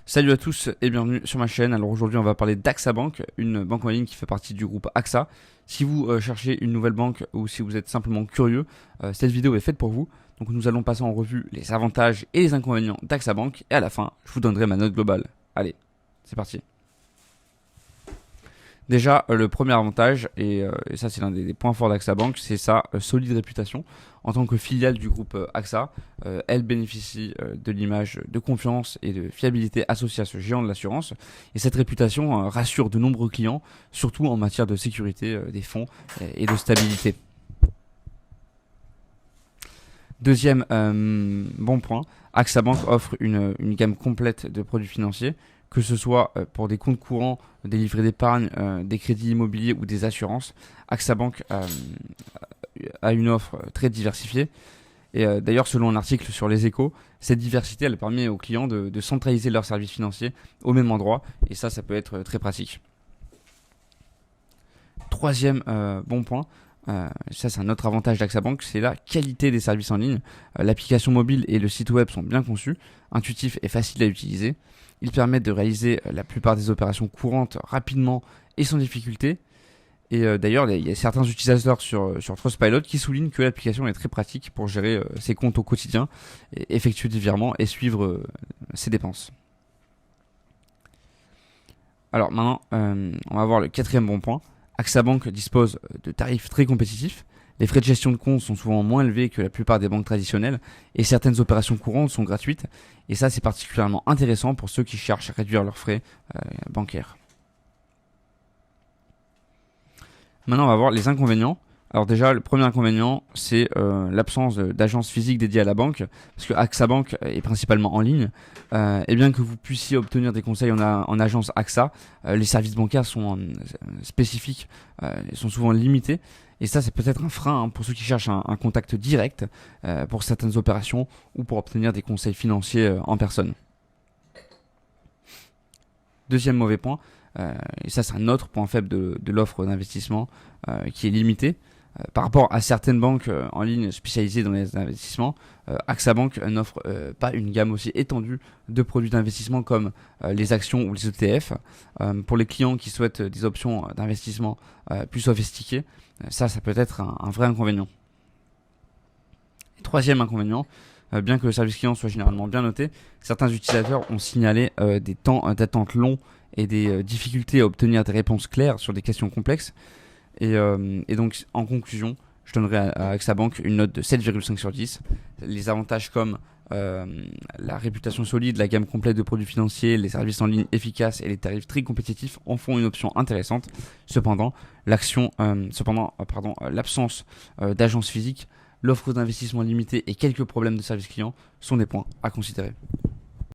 Salut à tous et bienvenue sur ma chaîne. Alors aujourd'hui on va parler d'AXA Bank, une banque en ligne qui fait partie du groupe AXA. Si vous cherchez une nouvelle banque ou si vous êtes simplement curieux, cette vidéo est faite pour vous. Donc nous allons passer en revue les avantages et les inconvénients d'AXA Bank et à la fin je vous donnerai ma note globale. Allez, c'est parti. Déjà, le premier avantage, et ça c'est l'un des points forts d'AXA Bank, c'est sa solide réputation. En tant que filiale du groupe AXA, elle bénéficie de l'image de confiance et de fiabilité associée à ce géant de l'assurance. Et cette réputation rassure de nombreux clients, surtout en matière de sécurité des fonds et de stabilité. Deuxième bon point, AXA Bank offre une gamme complète de produits financiers, que ce soit pour des comptes courants, des livrets d'épargne, des crédits immobiliers ou des assurances. AXA Bank a une offre très diversifiée. Et d'ailleurs, selon un article sur Les Échos, cette diversité elle permet aux clients de centraliser leurs services financiers au même endroit. Et ça peut être très pratique. Troisième bon point, ça c'est un autre avantage d'AXA Bank, c'est la qualité des services en ligne. L'application mobile et le site web sont bien conçus, intuitifs et faciles à utiliser. Ils permettent de réaliser la plupart des opérations courantes rapidement et sans difficulté. Et d'ailleurs, il y a certains utilisateurs sur Trustpilot qui soulignent que l'application est très pratique pour gérer ses comptes au quotidien, et effectuer des virements et suivre ses dépenses. Alors maintenant, on va voir le quatrième bon point. AXA Bank dispose de tarifs très compétitifs. Les frais de gestion de compte sont souvent moins élevés que la plupart des banques traditionnelles et certaines opérations courantes sont gratuites. Et ça, c'est particulièrement intéressant pour ceux qui cherchent à réduire leurs frais bancaires. Maintenant, on va voir les inconvénients. Alors déjà, le premier inconvénient, c'est l'absence d'agence physique dédiée à la banque, parce que AXA Bank est principalement en ligne. Et bien que vous puissiez obtenir des conseils en agence AXA, les services bancaires sont spécifiques, sont souvent limités. Et ça, c'est peut-être un frein pour ceux qui cherchent un contact direct pour certaines opérations ou pour obtenir des conseils financiers en personne. Deuxième mauvais point, et ça c'est un autre point faible de l'offre d'investissement qui est limitée. Par rapport à certaines banques en ligne spécialisées dans les investissements, AXA Bank n'offre pas une gamme aussi étendue de produits d'investissement comme les actions ou les ETF. Pour les clients qui souhaitent des options d'investissement plus sophistiquées, ça peut être un vrai inconvénient. Et troisième inconvénient, bien que le service client soit généralement bien noté, certains utilisateurs ont signalé des temps d'attente longs et des difficultés à obtenir des réponses claires sur des questions complexes. Et donc, en conclusion, je donnerai à AXA Bank une note de 7,5 sur 10. Les avantages comme la réputation solide, la gamme complète de produits financiers, les services en ligne efficaces et les tarifs très compétitifs en font une option intéressante. Cependant, l'absence d'agence physique, l'offre d'investissement limitée et quelques problèmes de service client sont des points à considérer.